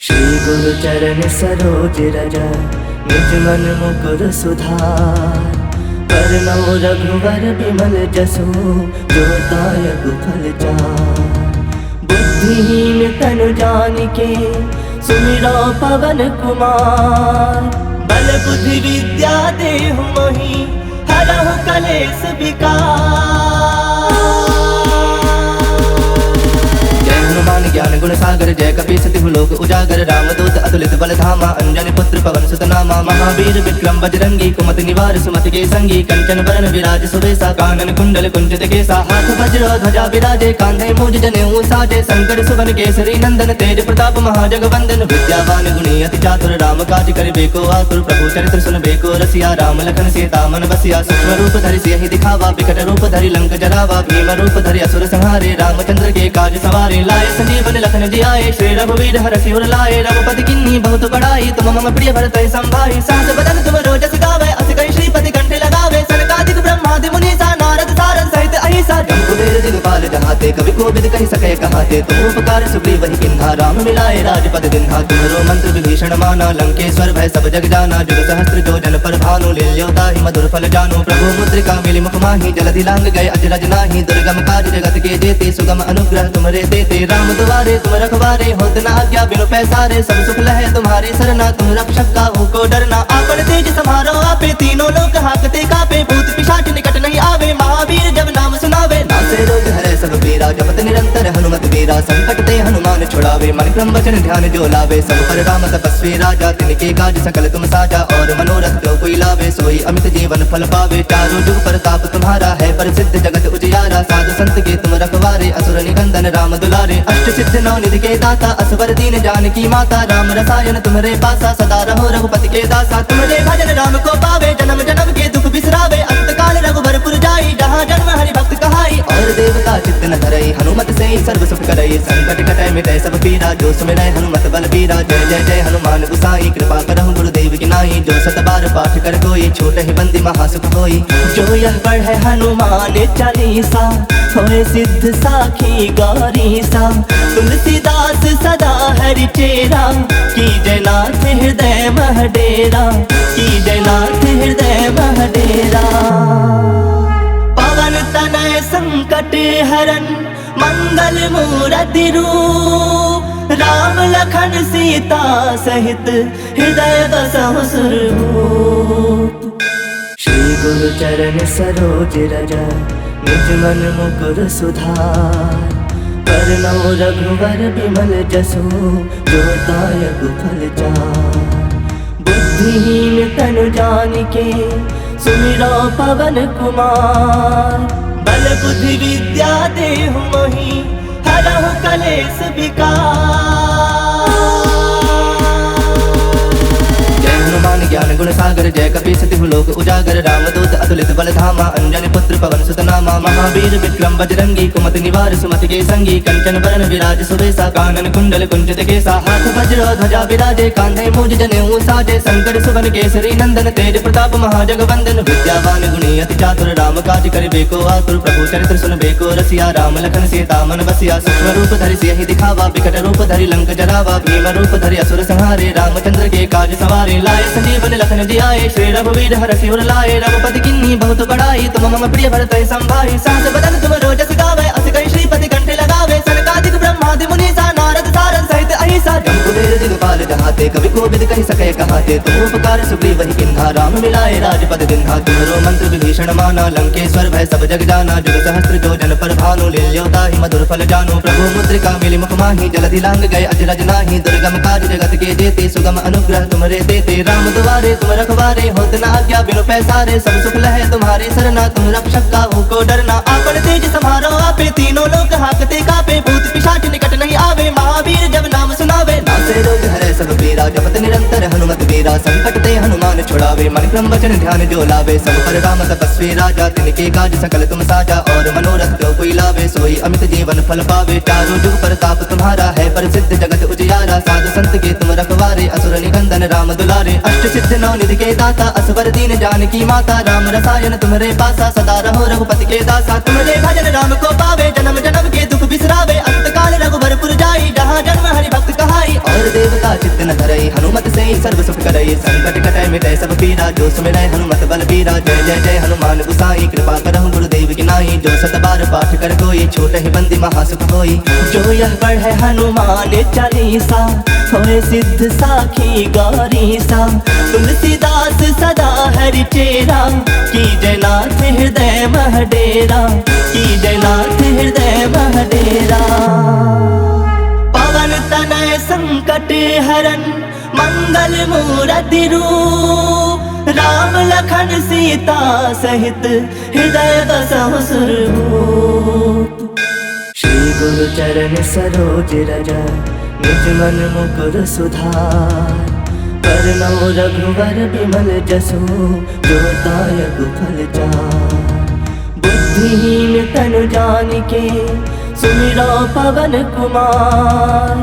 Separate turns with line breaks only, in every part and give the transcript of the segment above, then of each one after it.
श्री गुरु चरण सरोज रज निज मन मुकुर सुधार। वरनौ रघुवर विमल जसु जो दायक फल चार। बुद्धिहीन तनु जानिके सुमिरो पवन कुमार। बल बुद्धि विद्या देहु मोहि हरहु कलेश विकार। ज्ञान गुण सागर जय कपीस तिहु लोक उजागर। रामदूत अतुलित बल धामा अंजनी पुत्र पवन सुत नामा। महावीर विक्रम बजरंगी कुमति निवार सुमति के संगी। कंचन बरन विराज सुबेसा कानन कुंडल कुंचित केसा। हाथ वज्र ध्वजा विराजे कांधे मूज जनेऊ साजे। शंकर सुवन केसरी नंदन तेज प्रताप महाजगवंदन। विद्यावान गुणी अति चातुर राम काज करिबे को आतुर। प्रभु चरित्र सुनबे को रसिया राम लखन सीता मन बसिया। सूक्ष्म रूप धरि सियहि दिखावा विकट रूप धरि लंक जरावा। भीम रूप धरि असुर संहारे रामचंद्र के काज सवारे। लाए संजीवन लखन जियाए श्री रघुवीर हरषि उर लाए। रघुपति किन्ही बहुत बड़ाई तुम मम प्रिय भरत संभाई। सहस बदन तुम रोजस गावे अस कहि श्रीपति कंठे लगावे। सनकादिक ब्रह्मादि मुनीसा नारद सारद सहित अहिसा। जम्बुवेर दिगपाल जहाते कवि कोविद कहि सके कहाते। तुम उपकार सुग्रीव ही किन्हा राम मिलाए राजपद दिन्हा। तुम्हारो मंत्र विभीषण माना लंकेश्वर भय सब जग जाना। जुग सहस्त्र जो जन पर भानु लील्योता ही मधुर फल जानो। प्रभु मुद्रिका मिली मुख माही जलधि लांग गए अजरज नाही। दुर्गम काज जगत के जेते सुगम अनुग्रह तुमरे देते। राम दुआरे तुम रखवारे होत न आज्ञा बिनु पैसारे। सब सुख लहे तुम्हारी सरना तुम रक्षक काहू को डरना। आपन तेज सम्हारो आपे तीनों लोक हाकते कापे। भूत पिशाच निकट नहीं आवे महावीर जब नाम सुनावे। नासे रोग हरे सब पीरा जपत निरंतर हनुमत वीरा। संकट ते हनुमान छुड़ावे मन क्रम वचन ध्यान जो लावे। सब पर राम तपस्वी राजा तिनके काज सकल तुम साजा। और मनोरथ जो कोई लावे सोई अमित जीवन फल पावे। चारों जुग प्रताप तुम्हारा है प्रसिद्ध जगत उजियारा। साधु संत के तुम रखवारे असुर निकंदन राम दुलारे। अष्ट सिद्ध नौ निधि के दाता असवर दीन जानकी माता। राम रसायन तुम्हारे पासा सदा रहो रघुपति के दासा। तुम्हारे भजन राम को पावे जन्म जन्म के दुख बिसरावे। अंत काल रघुबरपुर जाई जहाँ जन्म हरि भक्त कहाई। और देवता चित्त न धरई हनुमत से सर्व सुख करई। संकट कटै मिटै सब पीरा जो सुमिरै हनुमत बल बीरा। जय जय जय हनुमान गुसाई कृपा करहु गुरुदेव की नाई। जो सत बार पाठ कर कोई छोट ही बंदी महासुख होई। जो यह पढ़े हनुमान चालीसा होए सिद्ध साखी गौरीसा। तुलसीदास सदा हरि चेरा की जयनाथ हृदय मह डेरा। की जयनाथ हृदय मह डेरा। पवन तनय संकट हरन मंगल मूरति रूप। राम लखन सीता सहित हृदय बसहु सुरभूप। श्री गुरु चरण सरोज रज निज मन मुकुर सुधार। वरनौ रघुवर विमल जसु जो दायक फल चार। बुद्धिहीन तनु जानिके सुमिरो पवन कुमार। बल बुद्धि विद्या देहु मोहि हरहु कलेश विकार। ज्ञान गुण सागर जय कपीस तिहु लोक उजागर। रामदूत अतुलित बल धामा अंजनी पुत्र पवन सुत नामा। महावीर विक्रम बजरंगी कुमति निवार सुमति के संगी। कंचन बरन विराज सुबेसा कानन कुंडल कुंचित केसा। हाथ वज्र ध्वजा विराजे कांधे मूज जनेऊ साजे। शंकर सुवन केसरी नंदन तेज प्रताप महाजगवंदन। विद्यावान गुणी अति चातुर राम काज करिबे को आतुर। प्रभु चरित्र सुनबे को रसिया राम लखन सीता मन बसिया। सूक्ष्म रूप धरि सियहि दिखावा विकट रूप धरि लंक जरावा। भीम रूप धरि असुर संहारे रामचंद्र के काज सवारे। लाए संजीवन लखन जियाए श्री रघुवीर हरषि उर लाए। रघुपति किन्ही बहुत बड़ाई तुम मम प्रिय भरत संभाई। सहस बदन तुम रोजस गावे अस कहि श्रीपति कंठे लगावे। सनकादिक ब्रह्मादि मुनीसा नारद सारद सहित अहिसा। जम्बुवेर दिगपाल जहाते कवि कोविद कहि सके कहाते। तुम उपकार सुग्रीव ही किन्हा राम मिलाए राजपद दिन्हा। तुम्हारो मंत्र विभीषण माना लंकेश्वर भय सब जग जाना। जुग सहस्त्र जो जन पर भानु लील्योता ही मधुर फल जानो। प्रभु मुद्रिका मिली मुख माही जलधि लांग गए अजरज नाही। दुर्गम काज जगत के जेते सुगम अनुग्रह तुमरे देते। राम दुआरे तुम रखवारे होत न आज्ञा बिनु पैसारे। सब सुख लहे तुम्हारी सरना तुम रक्षक काहू को डरना। आपन तेज सम्हारो आपे तीनों लोक हाकते कापे। भूत पिशाच निकट नहीं आवे महावीर जब नाम सुनावे। नासे रोग हरे सब पीरा जपत निरंतर हनुमत वीरा। संकट ते हनुमान छुड़ावे मन क्रम वचन ध्यान जो लावे। सब पर राम तपस्वी राजा तिनके काज सकल तुम साजा। और मनोरथ जो कोई लावे सोई अमित जीवन फल पावे। चारों जुग प्रताप तुम्हारा है प्रसिद्ध जगत उजियारा। साधु संत के तुम रखवारे असुर निकंदन राम दुलारे। अष्ट सिद्ध नौ निधि के दाता असवर दीन जानकी माता। राम रसायन तुम्हारे पासा सदा रहो रघुपति के दासा। तुम्हारे भजन राम को पावे जन्म जन्म के दुख बिसरावे। अंत काल रघुबरपुर जाई जहाँ जन्म हरि भक्त कहाई। और देवता चित्त न धरई हनुमत से सर्व सुख करई संकट कटै मिटै सब पीरा जो सुमिरै हनुमत बल बीरा जय जय जय हनुमान गुसाई कृपा करहु गुरुदेव की नाई जो सत बार पाठ कर कोई छोट ही बंदी महासुख होई जो यह पढ़े हनुमान चालीसा होए सिद्ध साखी गौरीसा तुलसीदास सदा हरि चेरा की जयनाथ हृदय महडेरा की जयनाथ हृदय महडेरा पवन तनय संकट हरन मंगल मूर्ति रूप राम लखन सीता सहित हृदय बसहु सुरभूप श्री गुरु चरण सरोज रज निज मन मुकुर सुधार करनौ रघुवर बिमल जसु जो दायक फल चार बुद्धिहीन तनु जानिके सुमिरो पवन कुमार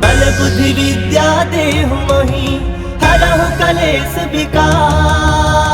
बल बुद्धि विद्या देहु मोहि हरहु कलेश विकार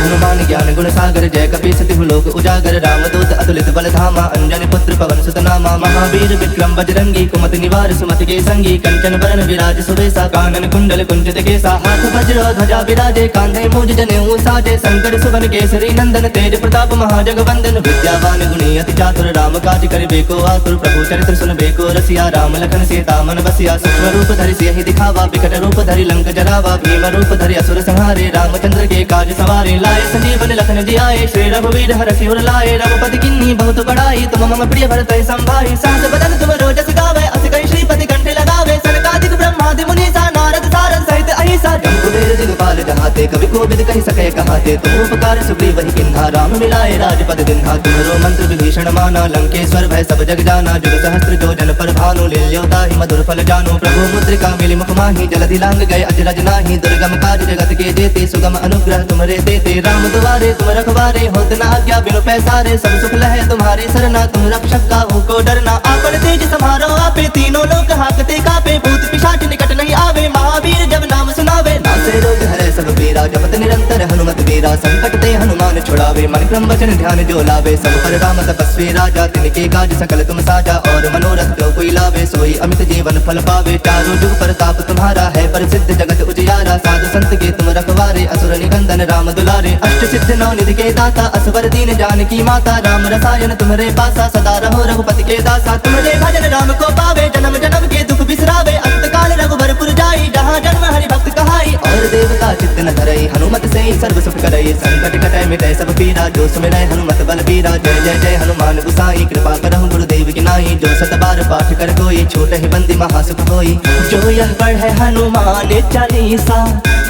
हनुमान ज्ञान गुण सागर जय कपी सतिहु लोक उजागर रामदूत अतुलित बल धामा अंजनी पुत्र पवन सुत नामा महावीर विक्रम बजरंगी कुमति निवार सुमति के संगी कंचन बरन विराज सुबेसा कानन कुंडल कुंचित केसा हाथ वज्र ध्वजा विराजे कांधे मूज जनेऊ साजे शंकर सुवन केसरी नंदन तेज प्रताप महाजगवंदन विद्यावान गुणी अति चातुर राम काज करिबे को आतुर प्रभु चरित्र सुनबे को रसिया राम लखन सीता मन बसिया सूक्ष्म रूप धरि सियहि दिखावा विकट रूप धरि लंक जरावा भीम रूप धरि असुर संहारे रामचंद्र के काज सवारे लाए संजीवन लखन जियाए श्री रघुवीर हरषि उर लाए रघुपति किन्ही बहुत बड़ाई तुम मम प्रिय भरत संभाई सहस बदन तुम रोजस गावे अस कहि श्रीपति कंठे लगावे सनकादिक ब्रह्मादि मुनीसा नारद सारद सहित अहिसा जम्बुवेर दिगपाल जहाते कवि कोविद कहि सके कहाते तुम उपकार सुग्रीव किन्हा राम मिलाए राजपद दिन्हा तुम्हरो मंत्र विभीषण माना लंकेश्वर भय सब जग जाना जुग सहस्त्र जो जन पर भानु लील्योता ही मधुर फल जानो प्रभु मुद्रिका मिली मुख माही जलधि लांग गए अजरज नाही दुर्गम काज जगत के जेते सुगम अनुग्रह तुमरे देते राम दुआरे तुम रखवारे होत न आज्ञा बिनु पैसारे सब सुख लहे तुम्हारे सरना तुम रक्षक काहू को डरना आपन तेज समारो आपे तीनों लोक हाकते कापे भूत पिशाच निकट नहीं आवे महावीर जब नाम सुनावे नासे रोग हरे सब पीरा जपत निरंतर हनुमत वीरा संकट ते हनुमान छुड़ावे मन क्रम वचन ध्यान जो लावे सब पर राम तपस्वी राजा तिनके काज सकल तुम साजा और मनोरथ जो कोई लावे सोई अमित जीवन फल पावे चारों जुग प्रताप तुम्हारा है प्रसिद्ध जगत उजियारा साधु संत के तुम रखवारे असुर निकंदन राम दुलारे अष्ट सिद्ध नौ निधि के दाता असवर दीन जानकी माता राम रसायन तुम्हारे पासा सदा रहो रघुपति के दासा तुम्हारे भजन राम को पावे जन्म जन्म के दुख बिसरावे अंत काल रघुबरपुर जाई जहाँ जन्म हरि भक्त कहाई और देवता चित्त न धरई हनुमत से सर्व सुख करई संकट कटै मिटै सब पीरा जो सुमिरै हनुमत बल बीरा जय जय जय हनुमान गुसाई कृपा करहु गुरुदेव की नाई जो सत बार पाठ कर कोई छोट ही बंदी महासुख होई जो यह पढ़े हनुमान चालीसा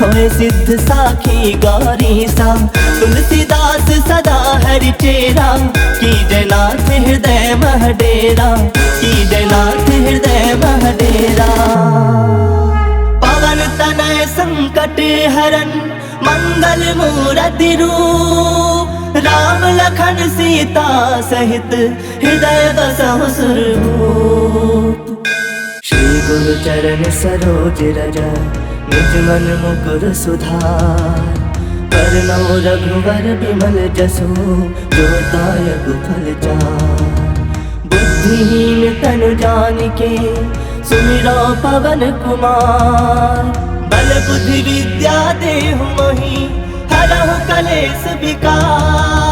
होए सिद्ध साखी गौरीसा तुलसीदास सदा हरि चेरा की जयनाथ हृदय महडेरा की जयनाथ हृदय महडेरा पवन तनय संकट हरन मंगल मूर्ति रूप राम लखन सीता सहित हृदय बसहु सुरभूप श्री गुरु चरण सरोज रज निज मन मुकुर सुधार करनौ रघुवर बिमल जसु जो दायक फल चार बुद्धिहीन तनु जानिके सुमिरो पवन कुमार बल बुद्धि विद्या देहु मोहि हरहु कलेश विकार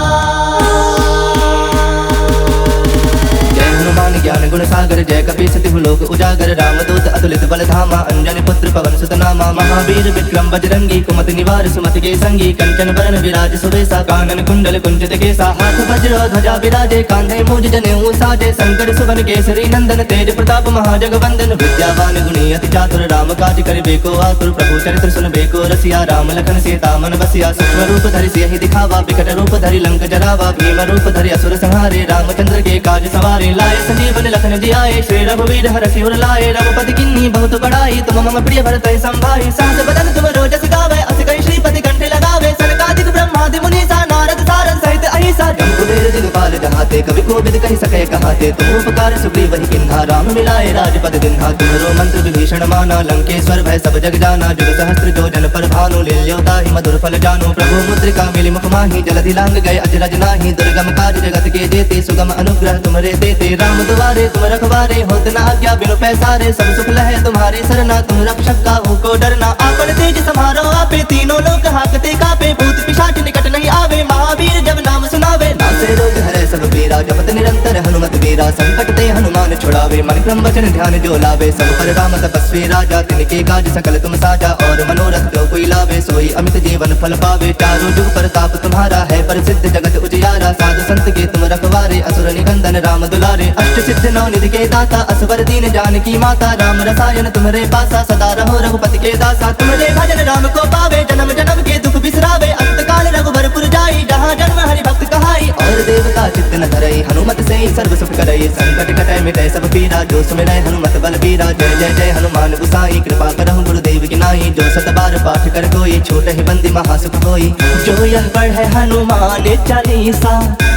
हनुमान ज्ञान गुण सागर जय कपी सतिहु लोक उजागर रामदूत अतुलित बल धामा अंजनी पुत्र पवन सुत नामा महावीर विक्रम बजरंगी कुमति निवार सुमति के संगी कंचन बरन विराज सुबेसा कानन कुंडल कुंचित केसा हाथ वज्र ध्वजा विराजे कांधे मूज जनेऊ साजे शंकर सुवन केसरी नंदन तेज प्रताप महाजगवंदन विद्यावान गुणी अति चातुर राम काज करिबे को आतुर प्रभु चरित्र सुनबे को रसिया राम लखन सीता मन बसिया सूक्ष्म रूप धरि सियहि दिखावा विकट रूप धरि लंक जरावा भीम रूप धरि असुर संहारे रामचंद्र के काज सवारे लाए संजीवन लखन जियाए श्री रघुवीर हरषि उर लाए रघुपति किन्ही बहुत बड़ाई तुम मम प्रिय भरत संभाई सहस बदन तुम रोजस गावे अस कहि श्रीपति कंठे लगावे सनकादिक ब्रह्मादि मुनीसा नारद सारद सहित अहिसा कुबेर दिगपाल जहाते, कवि कोविद कहि सके कहाते। तुम उपकार सुग्रीव वही किन्हा, राम मिलाए राजपद दिन्हा। तुम्हरो मंत्र विभीषण माना, लंकेश्वर भय सब जग जाना। जुग सहस्त्र जो जन पर भानु, लील्योता ही मधुर फल जानु। प्रभु मुद्रिका मिली मुख माही, जलधि लांग गए अजरज नाही। दुर्गम काज जगत के जेते, सुगम अनुग्रह तुम्हारे देते। राम दुआरे तुम रखवारे, होत न आज्ञा बिनु पैसारे। सब सुख लहे तुम्हारे सरना, तुम रक्षक काहू को डरना। आपन तेज समारो आपे, तीनों लोक हाकते कापे। भूत पिशाच निकट नहीं आवे, महावीर जब नाम सुनावे। नासे रोग हरे सब पीरा, जपत निरंतर हनुमत वीरा। संकट ते हनुमान छुड़ावे, मन क्रम वचन ध्यान जो लावे। सब पर राम तपस्वी राजा, तिनके काज सकल तुम साजा। और मनोरथ जो कोई लावे, सोई अमित जीवन फल पावे। चारों जुग प्रताप तुम्हारा है, प्रसिद्ध जगत उजियारा। साधु संत के तुम रखवारे, असुर निकंदन राम दुलारे। अष्ट सिद्ध नौ निधि के दाता, असवर दीन जानकी माता। राम रसायन तुम्हारे पासा, सदा रहो रघुपति के दासा। तुम्हारे भजन राम को पावे, जन्म जन्म के दुख बिसरावे। अंत काल रघुबरपुर जाई, जहाँ जन्म हरि भक्त कहाई। और देवता चित्त न धरई, हनुमत से ही सर्व सुख करई। संकट कटै मिटै सब पीरा, जो सुमिरै हनुमत बल बीरा। जय जय जय हनुमान गोसाई, कृपा करहु गुरुदेव की नाई। जो सत बार पाठ कर कोई, छोट ही बंदी महासुख होई। जो यह पढ़े हनुमान चालीसा,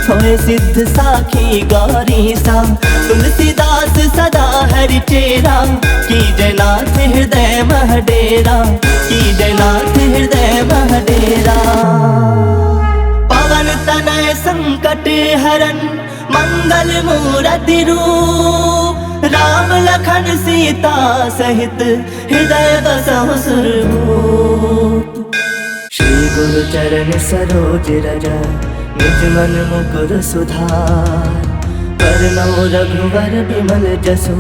होए सिद्ध साखी गौरीसा। तुलसीदास सदा हरि चेरा, की जयनाथ हृदय मह डेरा। की जयनाथ हृदय मह डेरा। पवन तनय संकट हरन, मंगल मूरति रूप। राम लखन सीता सहित, हृदय बसहु सुरभूप। श्री गुरु चरण सरोज रज, निज मन मुकुर सुधार। वरनौ रघुवर बिमल जसु,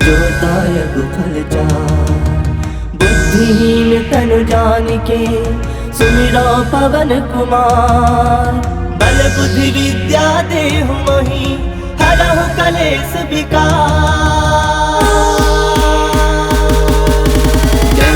जो दायक फल चार। बुद्धिहीन तनु जानिके, सुमिरो पवन कुमार। बल बुद्धि विद्या देहु मोहि, हरहु कलेश विकार।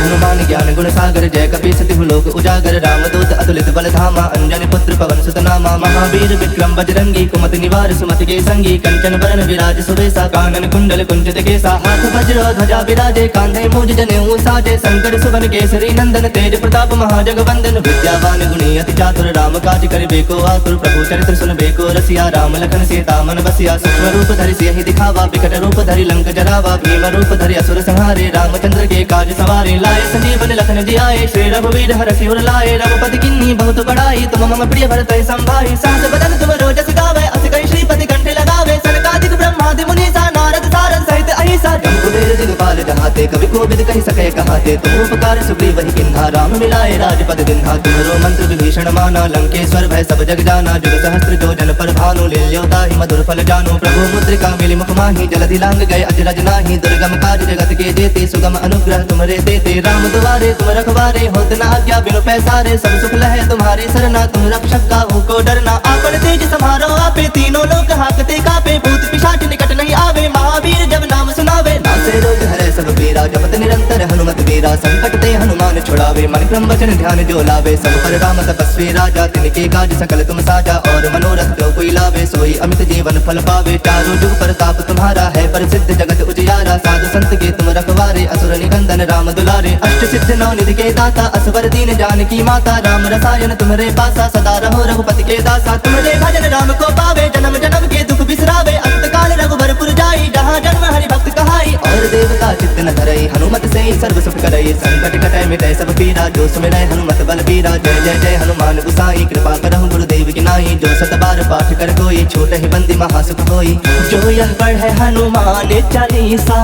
हनुमान ज्ञान गुण सागर, जय कपीस तिहु लोक उजागर। रामदूत अतुलित बल धामा, अंजनी पुत्र पवन सुत नामा। महावीर विक्रम बजरंगी, कुमति निवार सुमति के संगी। कंचन बरन विराज सुबेसा, कानन कुंडल कुंचित केसा। हाथ वज्र ध्वजा विराजे, कांधे मूज जनेऊ साजे। शंकर सुवन केसरी नंदन, तेज प्रताप महाजगवंदन। विद्यावान गुणी अति चातुर, राम काज करिबे को आतुर। प्रभु चरित्र सुनबे को रसिया, राम लखन सीता मन बसिया। सूक्ष्म रूप धरि सियहि दिखावा, विकट रूप धरि लंक जरावा। भीम रूप धरि असुर संहारे, रामचंद्र के काज सवारे। लाए संजीवन लखन जियाए, श्री रघुवीर हरषि उर लाए। रघुपति किन्ही बहुत बड़ाई, तुम मम प्रिय भरत संभाई। सहस बदन तुम रोजस गावे, अस कहि श्रीपति कंठ लगावे। सनकादिक ब्रह्मादि मुनीसा, नारद सारद सहित अहिसा। जम कुबेर दिगपाल जहाते, कवि कोविद कहि सके कहाते। तुम उपकार सुग्रीव वही किन्हा, राम मिलाए राजपद दिन्हा। तुम्हरो मंत्र विभीषण माना, लंकेश्वर भय सब जग जाना। जुग सहस्त्र जो जन पर भानु, लील्योता ही मधुर फल जानु। प्रभु मुद्रिका मिली मुख माही, जलधि लांग गए अजरज नाही। दुर्गम काज जगत के जेते, सुगम अनुग्रह तुम्हारे देते। राम दुआरे तुम रखवारे, होत न आज्ञा बिनु पैसारे। सब सुख लहे तुम्हारे सरना, तुम रक्षक काहू को डरना। आपन तेज समारो आपे, तीनों लोक हाकते कापे। भूत पिशाच निकट नहीं आवे, महावीर जब नाम सुनावे। नासे रोग हरे सब पीरा, जपत निरंतर हनुमत वीरा। संकट ते हनुमान छुड़ावे, मन क्रम वचन ध्यान जो लावे। सब पर राम तपस्वी राजा, तिनके काज सकल तुम साजा। और मनोरथ जो कोई लावे, सोई अमित जीवन फल पावे। चारों जुग प्रताप तुम्हारा है, प्रसिद्ध जगत उजियारा। साधु संत के तुम रखवारे, असुर निकंदन राम दुलारे। अष्ट सिद्ध नौ निधि के दाता, असवर दीन जानकी माता। राम रसायन तुम्हारे पासा, सदा रहो रघुपति के दासा। तुम्हारे भजन राम को पावे, जन्म जन्म के दुख बिसरावे। अंत काल रघुबरपुर जाई, जहाँ जन्म हरि भक्त कहाई। और देवता चित्त न धरई, हनुमत से ही सर्व सुख करई। संकट कटै मिटै सब पीरा, जो सुमिरै हनुमत बल बीरा। जय जय जय हनुमान गोसाई, कृपा करहु गुरुदेव की नाई। जो सत बार पाठ कर कोई, छोट ही बंदी महासुख होई। जो यह पढ़े हनुमान चालीसा,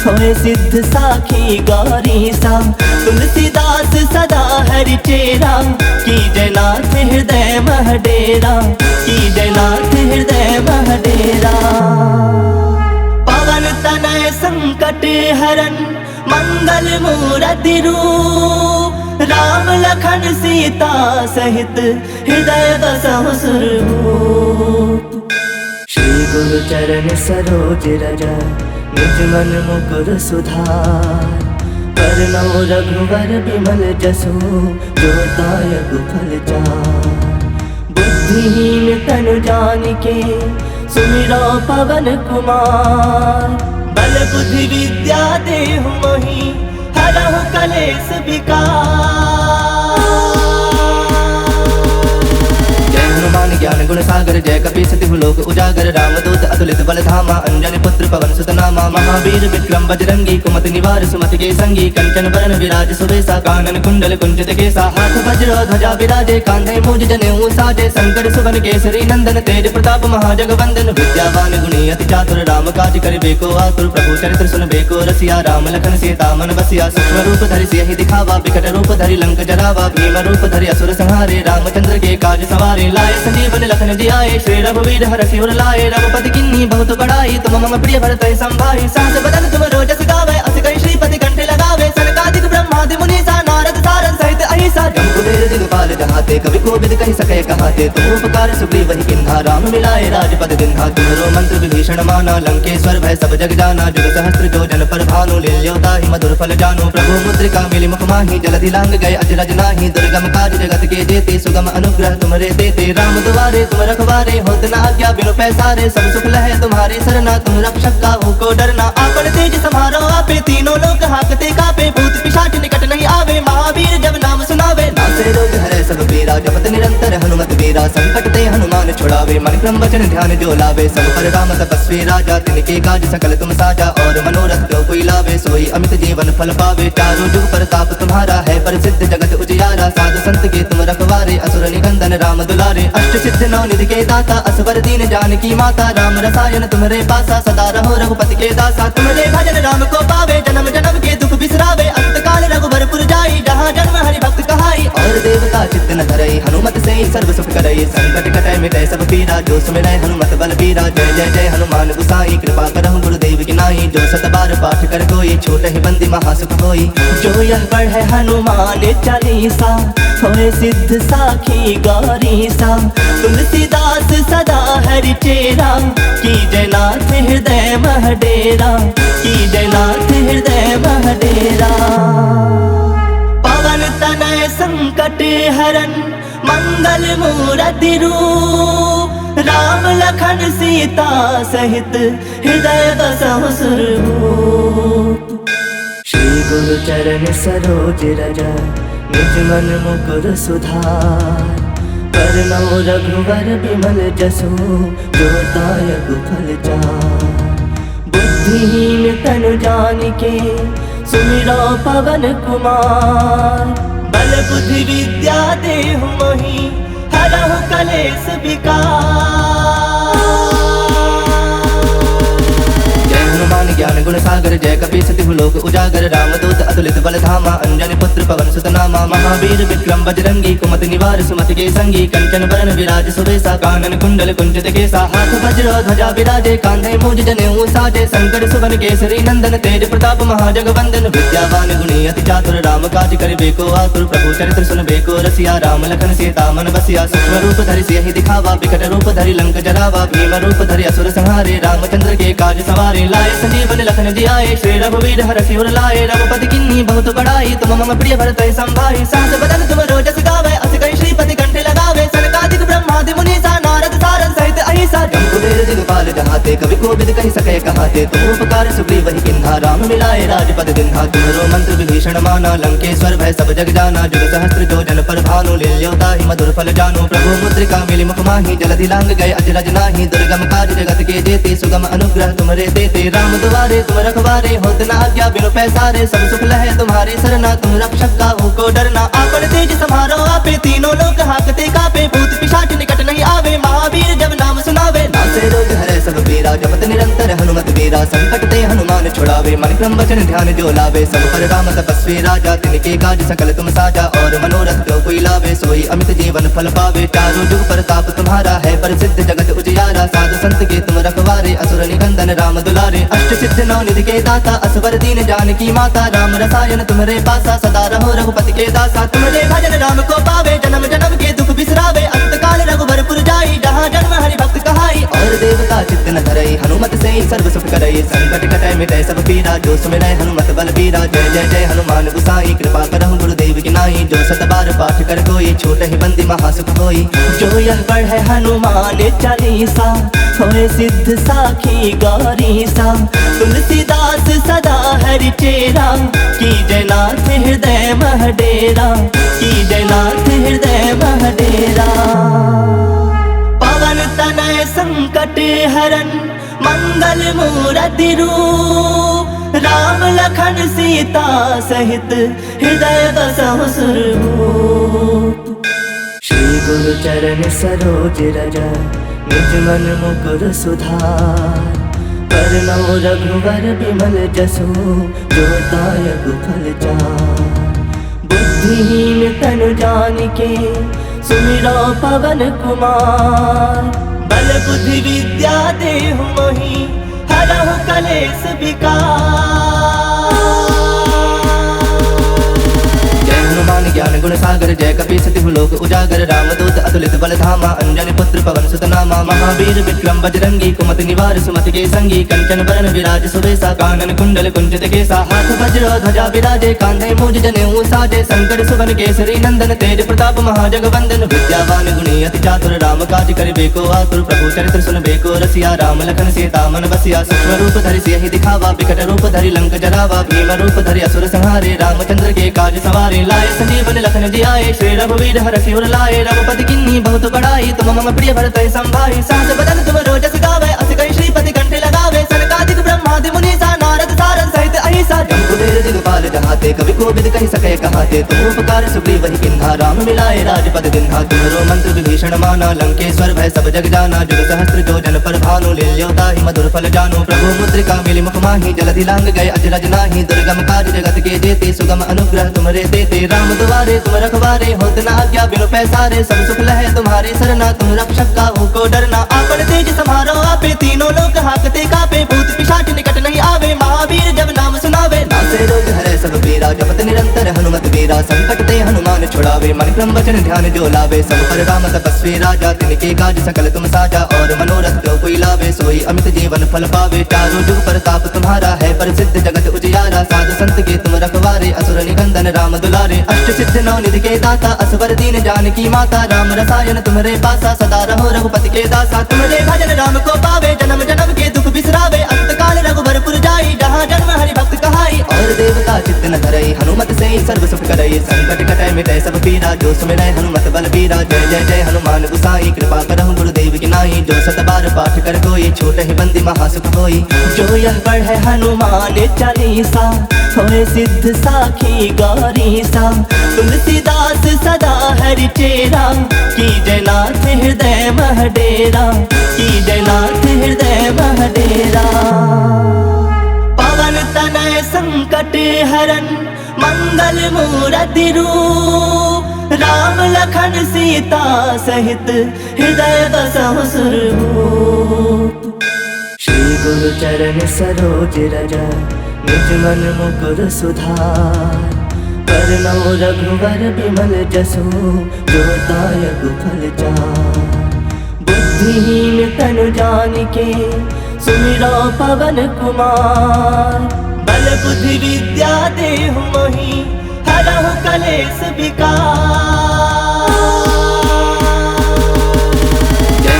होए सिद्ध साखी गौरीसा। तुलसीदास सदा हरि चेरा, की जयनाथ हृदय मह डेरा। की जयनाथ हृदय मह डेरा। पवन तनय संकट हरन, मंगल मूरति रूप। राम लखन सीता सहित, हृदय बसहु सुरभूप। श्री गुरु चरण सरोज रज, निज मन मुकुर सुधार। वरनौ रघुवर बिमल जसु, जो दायक फल चार। बुद्धिहीन तनु जानिके, सुमिरो पवन कुमार। बल बुद्धि विद्या देहु मोहि, हरहु कलेश विकार। जय हनुमान ज्ञान गुण सागर जय कपी सतिहु लोक उजागर रामदूत अतुलित बल धामा अंजनी पुत्र पवन सुत नामा महावीर विक्रम बजरंगी कुमति निवार सुमति के संगी कंचन बरन विराज सुबेसा कानन कुंडल कुंचित केसा हाथ वज्र ध्वजा विराजे कांधे मूज जनेऊ साजे शंकर सुवन केसरी नंदन तेज प्रताप महाजगवंदन विद्यावान गुणी अति चातुर राम काज करिबे को आतुर प्रभु चरित्र सुनबे को रसिया राम लखन सीता मन बसिया सूक्ष्म रूप धरि सियहि दिखावा विकट रूप धरि लंक जरावा भीम रूप धरि असुर संहारे रामचंद्र के काज सवारे लाए संजीवन लखन जियाए श्री रघुवीर हरषि उर लाए रघुपति किन्नी बहुत बड़ाई तुम मम प्रिय भरत संभाई सास बदन तुम रोजस गावे अस कई श्रीपति कंठे लगावे सनकादिक ब्रह्मादि मुनीसा नारद सारद सहित अहिसा जम्बुवेर दिगपाल जहाते कवि कोविद कहि सके कहाते तुम उपकार सुग्रीव वही किन्हा राम मिलाए राजपद दिन्हा तुम्हरो मंत्र विभीषण माना लंकेश्वर भय सब जग जाना जुग सहस्त्र जो जन पर भानु लील्योता ही मधुर फल जानो प्रभु मुद्रिका मिली मुख माही जलधि लांग गए अजरज नाही दुर्गम काज जगत के जेते सुगम अनुग्रह तुमरे देते राम दुआरे तुम रखवारे होत न आज्ञा बिनु पैसारे सब सुख लहे तुम्हारे सरना तुम रक्षक काहू को डरना आपन तेज समारो आपे तीनों लोग हाकते कापे भूत पिशाच निकट नहीं आवे महावीर जब नाम सुनावे नासे रोग हरे सब पीरा जपत निरंतर हनुमत वीरा संकट ते हनुमान छुड़ावे मन क्रम वचन ध्यान जो लावे सब पर राम तपस्वी राजा तिनके काज सकल तुम साजा और मनोरथ जो कोई लावे सोई अमित जीवन फल पावे चारों जुग प्रताप तुम्हारा है प्रसिद्ध जगत उजियारा साधु संत के तुम रखवारे असुर निकंदन राम दुलारे अष्ट सिद्ध नौ निधि के दाता असवर दीन जानकी माता राम रसायन तुम्हारे पासा सदा रहो रघुपति के दासा तुम्हारे भजन राम को पावे जन्म जन्म के दुख बिसरावे अंत काल रघुबरपुर जाई जहाँ जन्म हरि भक्त कहाई और देवता चित्त न धरई हनुमत से सर्व सुख करई संकट कटै मिटै सब पीरा जो सुमिरै हनुमत बल बीरा जय जय जय हनुमान गुसाई कृपा करहु गुरुदेव की नाई जो सत बार पाठ कर कोई छोट ही बंदी महासुख होई जो यह पढ़े हनुमान चालीसा होए सिद्ध साखी गौरीसा तुलसीदास सदा हरि चेरा की जयनाथ हृदय मह डेरा की जयनाथ हृदय मह डेरा पवन तनय संकट हरन मंगल मूर्ति रूप राम लखन सीता सहित हृदय बसहु सुरभूप श्री गुरु चरण सरोज रज निज मन मुकुर सुधार करनौ रघुवर बिमल जसु जो दायक फल चार बुद्धिहीन तनु जानिके सुमिरो पवन कुमार बल बुद्धि विद्या देहु मोहि हरहु कलेश विकार हनुमान ज्ञान गुण सागर जय कपी सतिहु लोक उजागर रामदूत अतुलित बल धामा अंजनी पुत्र पवन सुत नामा महावीर विक्रम बजरंगी कुमति निवार सुमति के संगी कंचन बरन विराज सुबेसा कानन कुंडल कुंचित केसा हाथ वज्र ध्वजा विराजे कांधे मूज जनेऊ साजे शंकर सुवन केसरी नंदन तेज प्रताप महाजगवंदन विद्यावान गुणी अति चातुर राम काज करिबे को आतुर प्रभु चरित्र सुनबे को रसिया राम लखन सीता मन बसिया सूक्ष्म रूप धरि सियहि दिखावा विकट रूप धरि लंक जरावा भीम रूप धरि असुर संहारे रामचंद्र के काज सवारे लाए संजीवन लखन जियाए श्री रघुवीर हरषि उर लाए रघुपति किन्नी बहुत बड़ाई तुम मम प्रिय भरत संभाई सास बदन तुम रोजस गावे अस कई श्रीपति कंठे लगावे सनकादिक ब्रह्मादि मुनीसा नारद सारद सहित अहिसा जम्बुवेर दिगपाल जहाते कवि कोविद कहि सके कहाते तुम उपकार सुग्रीव वही किन्हा राम मिलाए राजपद दिन्हा तुम्हरो मंत्र विभीषण माना लंकेश्वर भय सब जग जाना जुग सहस्त्र जो जन पर भानु लील्योता ही मधुर फल जानो प्रभु मुद्रिका मिली मुख माही जलधि लांग गए अजरज नाही दुर्गम काज जगत के जेते सुगम अनुग्रह तुमरे देते राम दुआरे तुम रखवारे होत न आज्ञा बिनु पैसारे सब सुख लहे तुम्हारे सरना तुम रक्षक काहू को डरना आपन तेज समारो आपे तीनों लोग हाकते कापे भूत पिशाच निकट नहीं आवे महावीर जब नाम सुनावे नासे रोग हरे सब पीरा जपत निरंतर हनुमत वीरा संकट ते हनुमान छुड़ावे मन क्रम वचन ध्यान जो लावे सब पर राम तपस्वी राजा तिनके काज सकल तुम साजा और मनोरथ जो कोई लावे सोई अमित जीवन फल पावे चारों जुग प्रताप तुम्हारा है प्रसिद्ध जगत उजियारा साधु संत के तुम रखवारे असुर निकंदन राम दुलारे अष्ट सिद्ध नौ निधि के दाता असवर दीन जानकी माता राम रसायन तुम्हारे पासा सदा रहो रघुपति के दासा तुम्हारे भजन राम को पावे जन्म जन्म के दुख बिसरावे अंत काल रघुबरपुर जाई जहाँ जन्म हरि भक्त कहाई और देवता चित्त न धरई हनुमत से सर्व सुख करई संकट कटै मिटै सब पीरा जो सुमिरै हनुमत बल बीरा जय जय जय हनुमान गुसाई कृपा करहु गुरुदेव की नाई जो सत बार पाठ कर कोई छोट ही बंदी महासुख होई जो यह पढ़े हनुमान चालीसा होए सिद्ध साखी गौरीसा तुलसीदास सदा हरि चेरा की जयनाथ हृदय मह डेरा की जयनाथ हृदय मह डेरा पवन तनय संकट हरन मंगल मूरति रूप, राम लखन सीता सहित हृदय बसहु सुरभूप। श्री गुरु चरण सरोज रज निज मन मुकुर सुधार, वरनौ रघुवर विमल जसु जो दायक फल चार। बुद्धिहीन तनु जानिके सुमिरो पवन कुमार, बल बुद्धि विद्या देहु मोहि हरहु कलेश विकार। जय हनुमान ज्ञान गुण सागर, जय कपीस तिहु लोक उजागर, रामदूत अतुलित बल धामा, अंजनी पुत्र पवन सुत नामा। महावीर विक्रम बजरंगी, कुमति निवार सुमति के संगी, कंचन बरन विराज सुबेसा, कानन कुंडल कुंचित केसा। हाथ वज्र ध्वजा विराजे, कांधे मूज जनेऊ साजे, संकट सुवन केसरी नंदन, तेज प्रताप महाजगवंदन। विद्यावान गुणी अति चातुर, राम काज करिबे को आतुर, प्रभु चरित्र सुनबे को रसिया। राम लखन सीता मन बसिया, सूक्ष्म रूप धरि सियहि दिखावा, विकट रूप धरि लंक जरावा। भीम रूप धरि असुर संहारे, रामचंद्र के काज सवारे। लाए संजीवन लखन जियाए, श्री रघुवीर हरषि उर लाए। रघुपति किन्ही बहुत बड़ाई, तुम मम प्रिय भरतहि संभाई। सहस बदन तुम रोजस गावे, अस कहि श्रीपति कंठ लगावे। सनकादिक ब्रह्मादि मुनीसा, नारद सारद सहित अहिसा। जम्बुवेर दिगपाल जहाते, कवि कोविद कहि सकै कहाते। तुम उपकार सुग्रीवहि किन्हा, राम मिलाए राजपद दिन्हा। तुम्हरो मंत्र विभीषण माना, लंकेश्वर भय सब जग जाना। जुग सहस्त्र जो जन पर भानु, लील्यो ताहि मधुर फल जानु। प्रभु मुद्रिका मिलि मुख माहि, जलधि लांग गए अजरज नाही। दुर्गम काज जगत के जेते, सुगम अनुग्रह तुमरे देते। राम दुआरे तुम रखवारे, होत न आज्ञा बिनु पैसारे। सब सुख लहै तुम्हारी सरना, तुम रक्षक काहू को डरना। आपन तेज समारो आपे, तीनों लोक हाकते कापे। भूत पिशाच निकट नहीं आवे, महावीर जब नाम सुनावे। नासे रोग हरै सब पीरा, जपत निरंतर हनुमत वीरा। संकट ते हनुमान छुड़ावे, मन क्रम वचन ध्यान जो लावे। सब पर राम तपस्वी राजा, तिनके काज सकल तुम साजा। और मनोरथ जो कोई लावे, सोई अमित जीवन फल पावे। चारों जुग प्रताप तुम्हारा है, प्रसिद्ध जगत उजियारा। साधु संत के तुम रखवारे, असुर निकंदन राम दुलारे। अष्ट सिद्ध नौ निधि के दाता, असवर दीन जानकी माता। राम रसायन तुम्हारे पासा, सदा रहो रघुपति के दासा। तुम्हारे भजन राम को पावे, जन्म जन्म के दुख बिसरावे। अंत काल रघुबरपुर जाई, जहाँ जन्म हरि भक्त कहाई। और देवता चित्त न धरई, हनुमत से सर्व सुख करई। संकट कटै मिटै सब पीरा, जो सुमिरै हनुमत बलबीरा। जय जय जय हनुमान गुसाई, कृपा करहु गुरुदेव की नाई। जो सत बार पाठ कर कोई, छूटहि बंदी महासुख होई। जो यह पढ़ै हनुमान चालीसा, होय सिद्ध साखी गौरीसा। तुलसीदास सदा हरि चेरा, कीजय नाथ हृदय मह डेरा। कीजय नाथ हृदय मह डेरा। पवन तनय संकट हरन मंगल मूरति रूप, राम लखन सीता सहित हृदय बसहु सुरभूप। श्री गुरु चरण सरोज रज निज मन मुकुर सुधार, वरनौ रघुवर विमल जसु जो दायक फल चार। बुद्धिहीन तनु जानिके सुमिरो पवन कुमार, बल बुद्धि विद्या देहु मोहि हरहु कलेश विकार।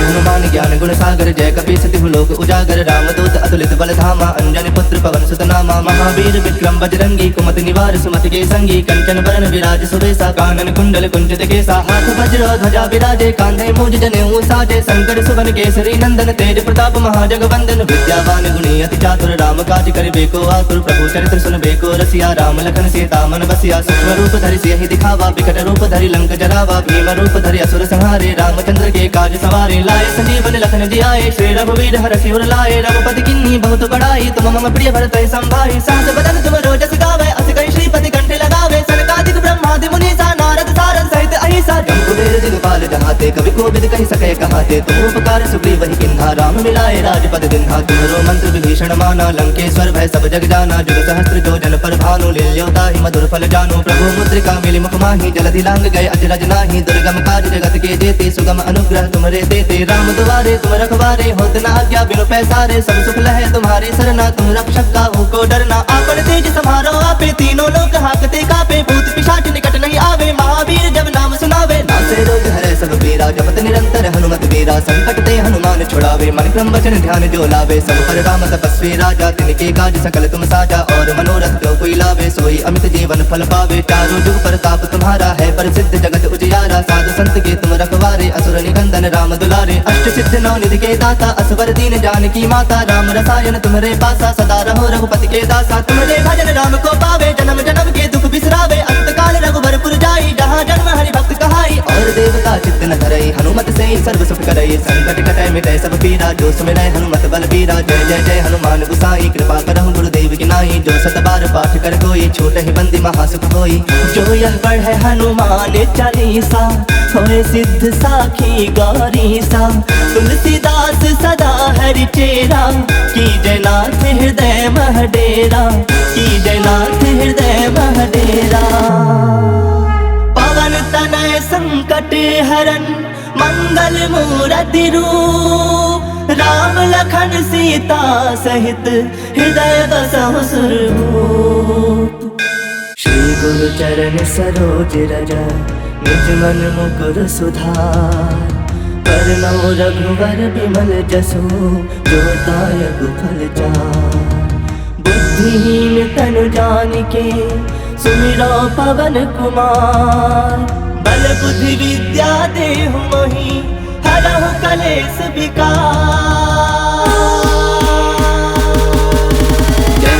हनुमान ज्ञान गुण सागर, जय कपीस तिहु लोक उजागर। रामदूत अतुलित बल धामा, अंजनी पुत्र पवन सुत नामा। महावीर विक्रम बजरंगी, कुमति निवार सुमति के संगी। कंचन बरन विराज सुबेसा, कानन कुंडल कुंचित केसा। हाथ वज्र ध्वजा विराजे, कांधे मूज जनेऊ साजे। संकट सुवन केसरी नंदन, तेज प्रताप महाजगवंदन। विद्यावान गुणी अति चातुर, राम काज करिबे को आतुर। प्रभु चरित्र सुनबे को रसिया, राम लखन सीता मन बसिया। सूक्ष्म रूप धरि सियहि दिखावा, विकट रूप धरि लंक जरावा। भीम रूप धरि असुर संहारे, रामचंद्र के काज सवारे। लाए संजीवन लखन जियाए, श्री रघुवीर हरषि उर लाए। रघुपति किन्ही बहुत बड़ाई, तुम मम प्रिय भरतहि संभाई। सहस बदन तुम रोजस गावे, अस कहि श्रीपति कंठ लगावे। सनकादिक ब्रह्मादि मुनीसा, नारद सारद सहित अहिसा। जम्बुवेर दिगपाल जहाते, कवि कोविद कहि सकै कहाते। तुम उपकार सुग्रीवहि किन्हा, राम मिलाए राजपद दिन्हा। तुम्हरो मंत्र विभीषण माना, लंकेश्वर भय सब जग जाना। जुग सहस्त्र जो जन पर भानु, लील्यो ताहि मधुर फल जानु। प्रभु मुद्रिका मिलि मुख माहि, जलधि लांग गए अजरज नाही। दुर्गम काज जगत के जेते, सुगम अनुग्रह तुमरे देते। राम दुआरे तुम रखवारे, होत न आज्ञा बिनु पैसारे। सब सुख लहै तुम्हारी सरना, तुम रक्षक काहू को डरना। आपन तेज समारो आपे, तीनों लोक हाकते कापे। भूत पिशाच निकट नहीं आवे, महावीर जब नाम सुनावे। नासे रोग हरै सब पीरा, जपत निरंतर हनुमत वीरा। संकट ते हनुमान छुड़ावे, मन क्रम वचन ध्यान जो लावे। सब पर राम तपस्वी राजा, तिनके काज सकल तुम साजा। और मनोरथ जो कोई कोई लावे, सोई अमित जीवन फल पावे। चारों जुग प्रताप तुम्हारा है, प्रसिद्ध जगत उजियारा। साधु संत के तुम रखवारे, असुर निकंदन राम दुलारे। अष्ट सिद्ध नौ निधि के दाता, असवर दीन जानकी माता। राम रसायन तुम्हारे पासा, सदा रहो रघुपति के दासा। तुम्हारे भजन राम को पावे, जन्म जन्म के दुख बिसरावे। अंत काल रघुबरपुर जाई, जहाँ जन्म हरि भक्त कहाई। और देवता चित्त न धरई, हनुमत से सर्व सुख करई। संकट कटै मिटै सब पीरा, जो सुमिरै हनुमत बल बीरा। जय जय जय हनुमान गुसाई, कृपा करहु गुरुदेव की नाई। जो सत बार पाठ कर कोई, छूट ही बंदी महासुख होई। जो यह पढ़े हनुमान चालीसा, होए सिद्ध साखी गौरी सा। तुलसीदास सदा हरि चेरा, की जय नाथ हृदय मह डेरा। की जय नाथ हृदय मह डेरा। पवन तनय संकट हरन, मंगल मूरति रूप। राम लखन सीता सहित, हृदय बसहु सुरभूप। श्री गुरु चरण सरोज रज, निज मन मुकुर सुधार। करनौ रघुवर बिमल जसु, जो दायक फल चार। बुद्धिहीन तनु जानिके, सुमिरो पवन कुमार। बल बुद्धि विद्या देहु मोहि, हरहु कलेश विकार।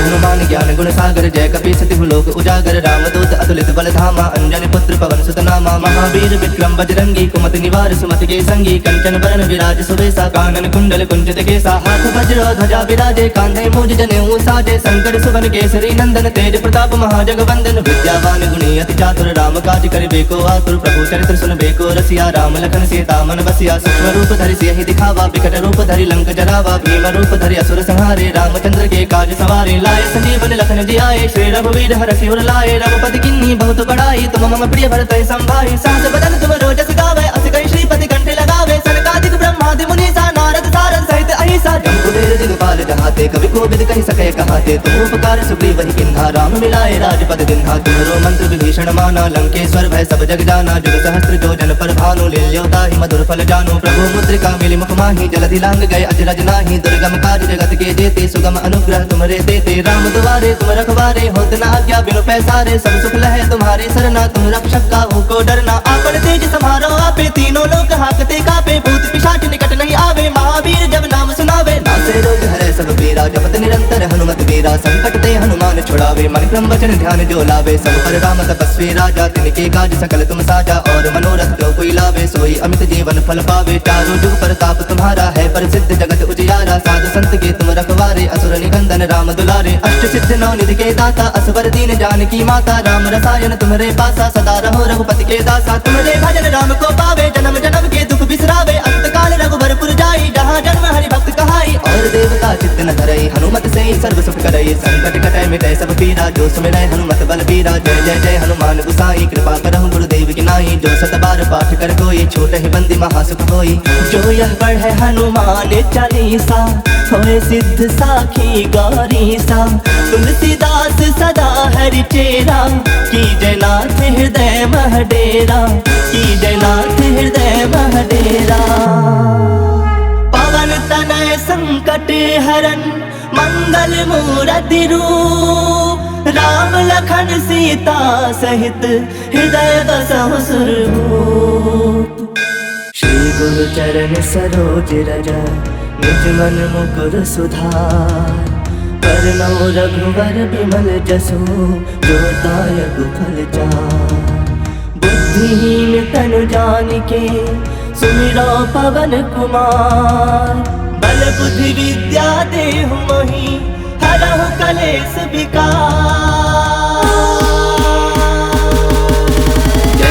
हनुमान ज्ञान गुण सागर, जय कपी सतिहु लोक उजागर। रामदूत अतुलित बल धामा, अंजनी पुत्र पवन सुत नामा। महावीर विक्रम बजरंगी, कुमति निवार सुमति के संगी। कंचन बरन विराज सुबेसा, कानन कुंडल कुंचित केसा। हाथ वज्र ध्वजा विराजे, कांधे मूज जनेऊ साजे। शंकर सुवन केसरी नंदन, तेज प्रताप महाजगवंदन। विद्यावान गुणी अति चातुर, राम काज करिबे को आतुर। प्रभु चरित्र सुनबे को रसिया, राम लखन सीता मन बसिया। सूक्ष्म रूप धरि सियहि दिखावा, विकट रूप धरि लंक जरावा। भीम रूप धरि असुर संहारे, रामचंद्र के काज सवारे। लाए संजीवन लखन जियाए, श्री रघुवीर हरषि उर लाए। रघुपति किन्ही बहुत बड़ाई, तुम मम प्रिय भरत संभाई। सहस बदन तुम रोजस गावे, अस कहि श्रीपति कंठे लगावे। सनकादिक ब्रह्मादि मुनीसा, नारद सारद सहित अहिसा। जम्बुवीर दिगपाल जहाते, कवि कोविद कहि सकै कहाते। तुम उपकार सुग्रीवहि किन्हा, राम मिलाए राजपद दिन्हा। तुम्हरो मंत्र विभीषण माना, लंकेश्वर भय सब जग जाना। जुग सहस्त्र जो जन पर भानु, लील्यो ताहि मधुर फल जानु। प्रभु मुद्रिका मिलि मुख माहि, जलधि लांग गए अजरज नाही। दुर्गम काज जगत के जेते, सुगम अनुग्रह तुमरे देते। राम दुआरे तुम रखवारे, होत न आज्ञा बिनु पैसारे। सब सुख लहै तुम्हारे सरना, तुम रक्षक काहू को डरना। आपन तेज समारो आपे, तीनों लोक हाकते कापे। भूत पिशाच निकट नहीं आवे, महावीर जब नाम सुनावे। नासे रोग हरै सब पीरा, जपत निरंतर हनुमत वीरा। संकट ते हनुमान छुड़ावे, मन क्रम वचन ध्यान जो लावे। सब पर राम तपस्वी राजा, तिनके काज सकल तुम साजा। और मनोरथ जो कोई लावे, सोई अमित जीवन फल पावे। चारों जुग प्रताप तुम्हारा है, प्रसिद्ध जगत उजियारा। साधु संत के तुम रखवारे, असुर निकंदन राम दुलारे। अष्ट सिद्ध नौ निधि के दाता, असवर दीन जानकी माता। राम रसायन तुम्हारे पासा, सदा रहो रघुपति के दासा। तुम्हारे भजन राम को पावे, जन्म जन्म के दुख बिसरावे। अंत काल रघुबरपुर जाई, जहाँ जन्म हरि भक्त कहाई। और देवता चित्त न धरई, हनुमत से सर्व सुख करई। संकट कटै मिटै सब पीरा, जो सुमिरै हनुमत बल बीरा। जय जय जय हनुमान गुसाई, कृपा करहु गुरुदेव की नाई। जो सत बार पाठ कर कोई, छूट ही बंदी महासुख होई। जो यह पढ़े हनुमान चालीसा, होए सिद्ध साखी गौरी सा। तुलसीदास सदा हरि चेरा, की जय नाथ हृदय मह डेरा। की जय नाथ हृदय मह डेरा। पवन तनय संकट हरन, मंगल मूरति रूप। राम लखन सीता सहित, हृदय बसहु सुरभूप। श्री गुरु चरण सरोज रज, निज मन मुकुर सुधार। करनौ रघुवर बिमल जसु, जो दायक फल चार। बुद्धिहीन तनु जानिके, सुमिरो पवन कुमार। बल बुद्धि विद्या देहु मोहि, हरहु कलेश विकार।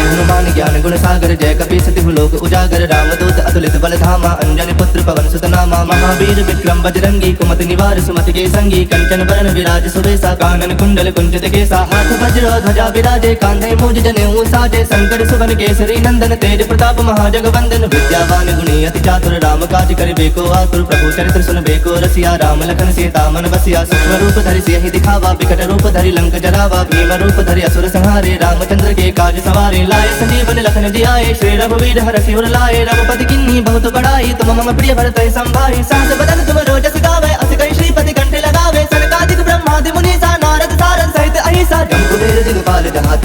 हनुमान ज्ञान गुण सागर, जय कपी सतिहु लोक उजागर। रामदूत अतुलित बल धामा, अंजनी पुत्र पवन सुत नामा। महावीर विक्रम बजरंगी, कुमति निवार सुमति के संगी। कंचन बरन विराज सुबेसा, कानन कुंडल कुंचित केसा। हाथ वज्र ध्वजा विराजे, कांधे मूज जनेऊ साजे। शंकर सुवन केसरी नंदन, तेज प्रताप महाजगवंदन। विद्यावान गुणी अति चातुर, राम काज करिबे को आतुर। प्रभु चरित्र सुनबे को रसिया, राम लखन सीता मन बसिया। सूक्ष्म रूप धरि सियहि दिखावा, विकट रूप धरि लंक जरावा। भीम रूप धरि असुर संहारे, रामचंद्र के काज सवारे। लाए संजीवन लखन जियाए, श्री रघुवीर हरषि उर लाए। रघुपति किन्ही बहुत बड़ाई, तुम मम प्रिय भरत संभाई। सहस बदन तुम रोजस गावे, अस कहि श्रीपति कंठे लगावे। सनकादिक ब्रह्मादि मुनीसा, नारद सारद सहित अहि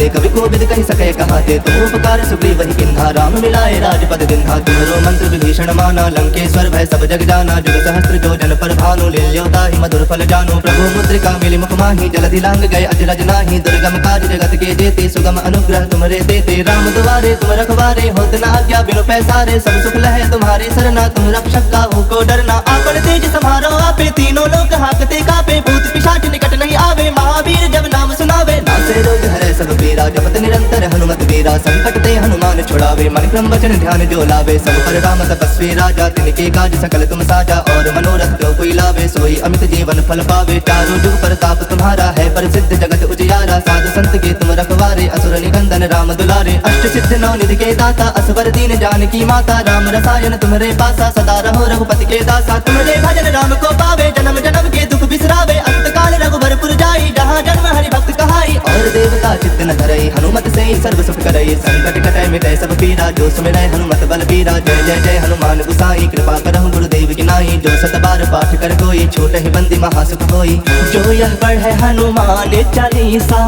जाते, कवि को विद कही सके कहाते। तुम उपकार सुग्रीव वही किन्हा, राम मिलाए राजपद दिन्हा। तुम्हारो मंत्र विभीषण माना, लंकेश्वर भय सब जग जाना। जुग सहस्त्र जो जन पर भानु, लील्योता ही मधुर फल जानो। प्रभु मुद्रिका मिली मुख माही, जलधि लांग गए अजरज नाही। दुर्गम काज जगत के जेते, सुगम अनुग्रह तुमरे देते। राम दुआरे तुम रखवारे, होत न आज्ञा बिनु पैसारे। सब सुख लहे तुम्हारी सरना, तुम रक्षक काहू को डरना। आपन तेज सम्हारो आपे, तीनों लोक हाकते कापे। भूत पिशाच निकट नहीं आवे, महावीर जब नाम सुनावे। नासे रोग हरे सब पीरा, जपत निरंतर हनुमत वीरा। संकट ते हनुमान छुड़ावे, मन क्रम वचन ध्यान जो लावे। सब पर राम तपस्वी राजा, तिनके काज सकल तुम साजा। और मनोरथ जो कोई लावे, सोई अमित जीवन फल पावे। चारों जुग प्रताप तुम्हारा है, प्रसिद्ध जगत उजियारा। साधु संत के तुम रखवारे, असुर निकंदन राम दुलारे। अष्ट सिद्ध नौ निधि के दाता, असवर दीन जानकी माता। राम रसायन तुम्हारे पासा, सदा रहो रघुपति के दासा। तुम्हारे भजन राम को पावे, जन्म जन्म के दुख बिसरावे। अंत काल रघुबरपुर जाई, जहाँ जन्म हरि भक्त कहाई। और देवता चित्त न धरई, हनुमत से ही सर्व सुख करई। संकट कटै मिटै सब पीरा, जो सुमिरै हनुमत बल बीरा। जय जय जय हनुमान गुसाई, कृपा करहु गुरुदेव की नाई। जो सत बार पाठ कर कोई, छोट ही बंदी महासुख होई। जो यह पढ़े हनुमान चालीसा,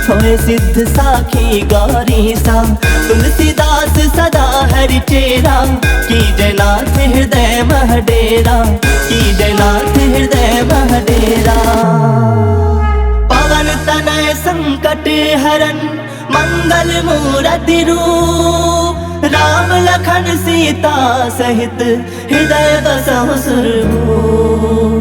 होए सिद्ध साखी गौरी सा। तुलसीदास सदा हरि चेरा, कीजय नाथ हृदय मह डेरा। कीजय नाथ हृदय मह डेरा। पवन तनय संकट हरन, मंगल मूरति रूप। राम लखन सीता सहित, हृदय बसहु सुरभूप।